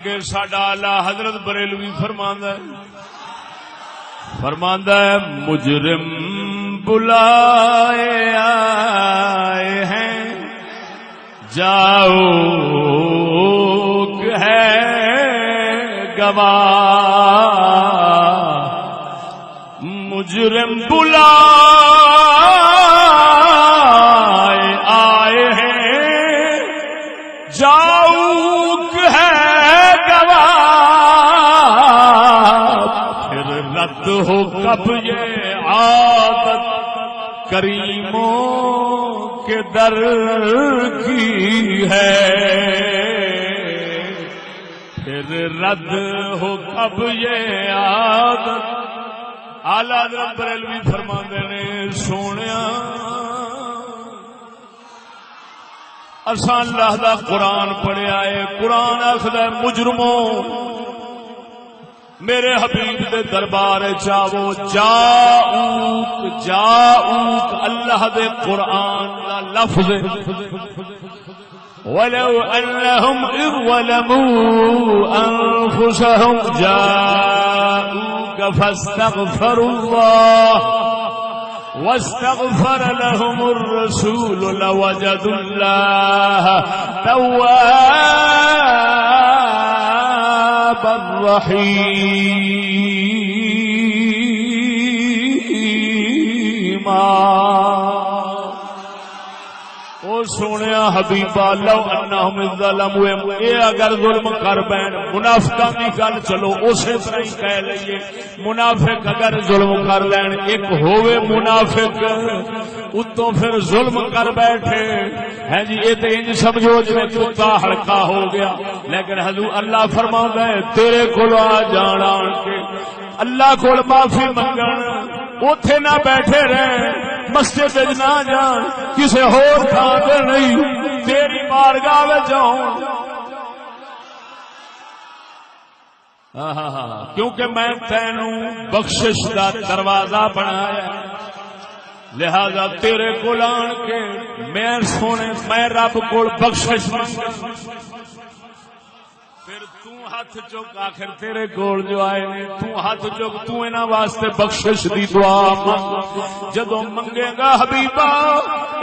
کہ ساڈا اعلی حضرت بریلوی فرماندا ہے مجرم بلائے آئے ہیں جاؤ ہے گواہ مجرم بلائے آئے ہیں جاؤ رد ہو کب یہ عادت کریموں کے در کی ہے پھر رد ہو کب یہ عادت اعلی حضرت بریلوی فرماندے نے سونیا اساں اللہ دا قرآن پڑھیا ہے قرآن آخدا ہے مجرموں میرے حبیب دے دربار چاہو جاؤک اللہ دے قرآن دا لفظ ولو انہم اذ ظلموا انفسہم جاؤک فاستغفروا اللہ واستغفر لهم الرسول لوجدوا اللہ توابا رحیما او سونیا حبیبا لو انہم ظلموا اے اگر ظلم کر بین منافقاں دی گل چلو اسی طرح ہی کہہ لئیے منافق اگر ظلم کر لین ایک ہوئے منافق اتوں پھر ظلم کر بیٹھے ہے جی یہ تو انج سمجھو جی کتا ہڑکا ہو گیا لیکن حضور اللہ فرماتا ہے تیرے کول آ جان آن کے اللہ کول معافی منگن اوتھے نہ بیٹھے رہے مسجد وچ نہ جان کسے ہور تھاں تے نہیں تیری بارگاہ وچ آؤں کیونکہ میں تینوں بخشش دا دروازہ بنایا لہذا تیرے کول آن کے میں سونے میں رب کول بخشش پھر تو ہاتھ چک آخر تیرے کول جو آئے نے تو ہاتھ چک تو انہاں واسطے بخشش دی دعا مانگ جدوں منگے گا حبیبا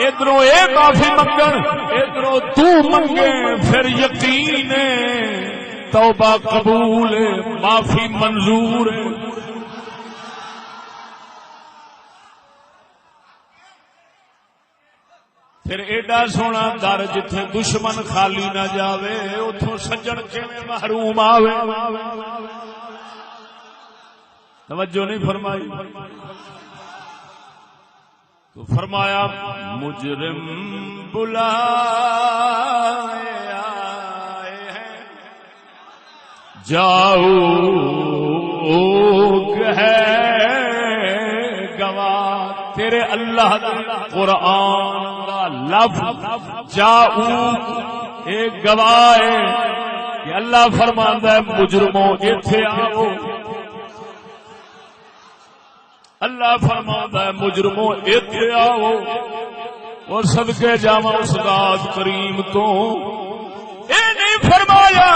ادھروں اے معافی منگن ادھروں تو منگے پھر یقین ہے توبہ قبول ہے معافی منظور ہے پھر ایڈا سونا در جتھے دشمن خالی نہ جاوے اتھوں سجن کیویں محروم آوے توجہ نہیں فرمائی تو فرمایا مجرم بلائے آئے ہیں جاؤ ہے گواہ تیرے اللہ قرآن کا لفظ جاؤ ایک گواہ ہے کہ اللہ فرماندا ہے مجرموں ایتھے آؤ اللہ فرماندا ہے مجرموں ایتھے آؤ اور صدقے جاواں اس ذات کریم تو اے نہیں فرمایا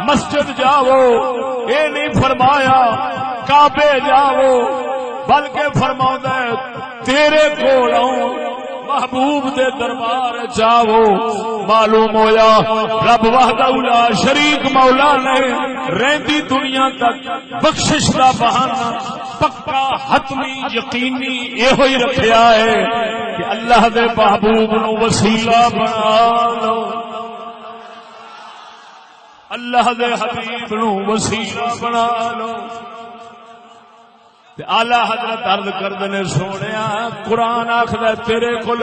مسجد جاؤ اے نہیں فرمایا کعبے جاؤ بلکہ فرماؤں ہے تیرے کول آؤں محبوب دے دربار جاؤ معلوم ہویا رب وحدہ لا شریک مولا نے رہندی دنیا تک بخشش دا بہانہ پکا حتمی یقینی یہ ہوئی رکھیا ہے کہ اللہ دے محبوب نو وسیلہ بنا لو اللہ دے حبیب نو وسیلہ بنا لو اعلی حضرت عرض کردے نے سونیا قرآن آکھدا تیرے کول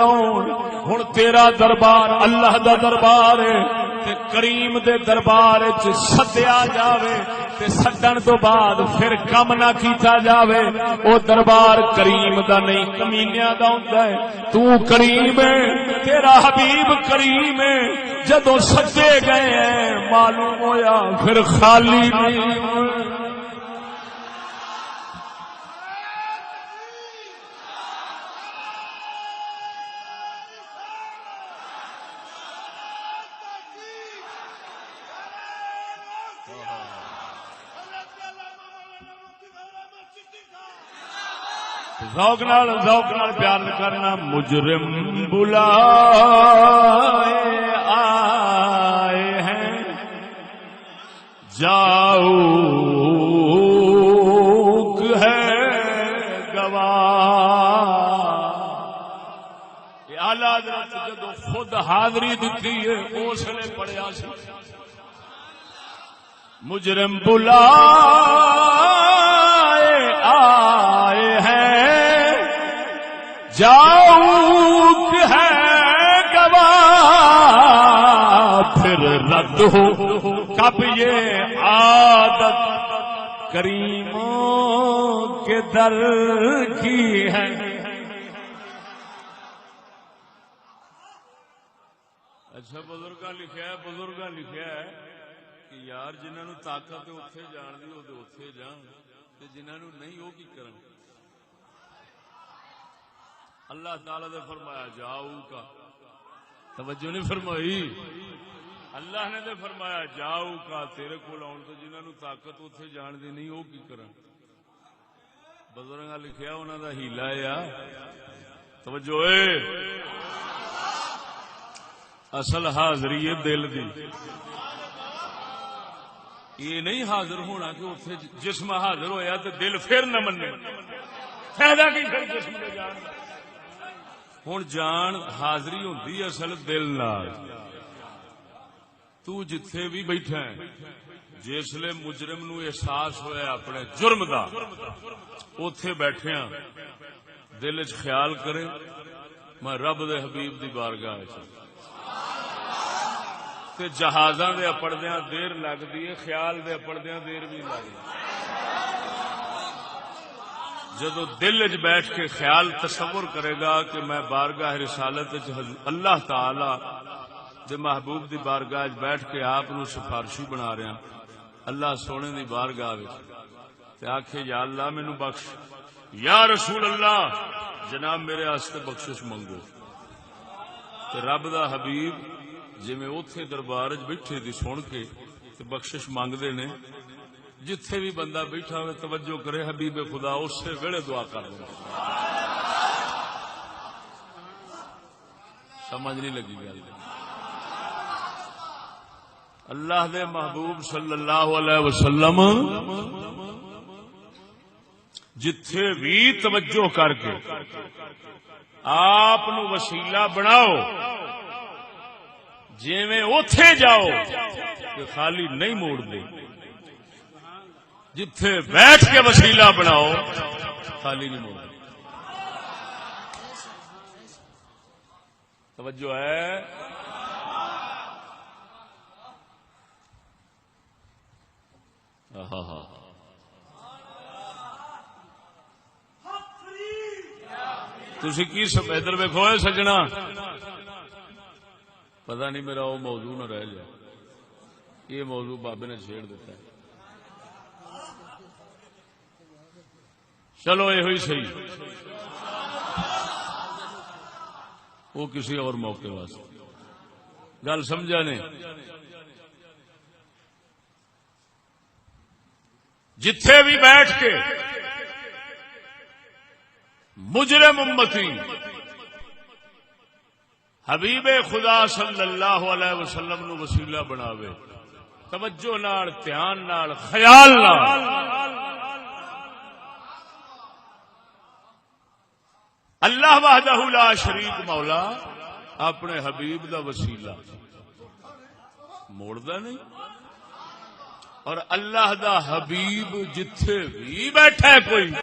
ہن تیرا دربار اللہ دا دربار ہے تے کریم دے دربار وچ سدیا جاوے تے سدن تو بعد پھر کم نہ کیتا جاوے او دربار کریم دا نہیں کمینیاں دا ہوندا ہے تو کریم ہے تیرا حبیب کریم ہے جدوں سدے گئے ہیں معلوم ہویا پھر خالی نہیں ذوق نال پیار کرنا. مجرم بلائے آئے ہیں جاؤک ہے گواہ. اعلی حضرت جدو خود حاضری دیتی ہے اس نے پڑھیا سی مجرم بلائے آئے ہیں جاؤک ہے گواہ. پھر رد ہو کب یہ عادت کریموں کے در کی ہے. اچھا بزرگاں لکھیا ہے کہ یار جنہاں نو طاقت ہے اوتھے جان دی او تے اوتھے جان تے جنہاں نو نہیں او کی کرن. اللہ تعالی نے فرمایا جاؤ کا توجہ نہیں فرمائی. اللہ نے تے فرمایا جاؤ کا تیرے کول آن تو جنہاں نو طاقت اوتھے جان دی نہیں او کی کرن. بزرگاں لکھیا انہاں دا ہیلا ہے. توجہ اے اصل حاضری ہے دل دی. یہ نہیں حاضر ہونا کہ اتنے جسم حاضر ہویا تو دل پھر نہ منے. فائدہ کی پھر جسم دے جان. ہوں جان حاضری ہوندی اصل دل نال. تو جتھے بھی بیٹھا ہے جسلے مجرم نو احساس ہویا اپنے جرم دا اوتھے بیٹھے ہاں دل وچ خیال کرے میں رب دے حبیب دی بارگاہ وچ تے جہازاں دے اپڑدیاں دیر لگدی ہے خیال دے اپڑدیاں دیر بھی لگدی. جدو دل وچ بیٹھ کے خیال تصور کرے گا کہ میں بارگاہ رسالت وچ اللہ تعالی دے محبوب دی بارگاہ وچ بیٹھ کے آپ نو سفارشی بنا رہا اللہ سونے دی بارگاہ وچ تے آکھے یا اللہ مینوں بخش یا رسول اللہ جناب میرے واسطے بخشش منگو. تے رب دا حبیب جی میں اوتھے دربار بیٹھے دی سن کے بخشش مانگدے نے. جتھے بھی بندہ بیٹھا ہوئے توجہ کرے حبیب خدا اسے ویلے دعا کر دے. سمجھ نہیں لگی گل. اللہ دے محبوب صلی اللہ علیہ وسلم جتھے بھی توجہ کر کے آپ نو وسیلہ بناؤ جیویں اوتھے جاؤ کہ خالی نہیں موڑ دے. جتھے بیٹھ کے وسیلہ بناؤ خالی نہیں موڑ دے. توجہ ہے. تسی کی سب ادھر ویکھو سجنا پتہ نہیں میرا وہ موضوع نہ رہ جائے. یہ موضوع بابے نے چھیڑ دیتا ہے. چلو یہ ہوئی صحیح وہ کسی اور موقع واسطے گل سمجھا نے. جتھے بھی بیٹھ کے مجرم امتی حبیب خدا صلی اللہ علیہ وسلم نو وسیلہ بناوے توجہ نال دھیان نال خیال نال اللہ وحدہ لا شریک مولا اپنے حبیب دا وسیلہ موڑدا نہیں. اور اللہ دا حبیب جتھے بھی بیٹھا ہے کوئی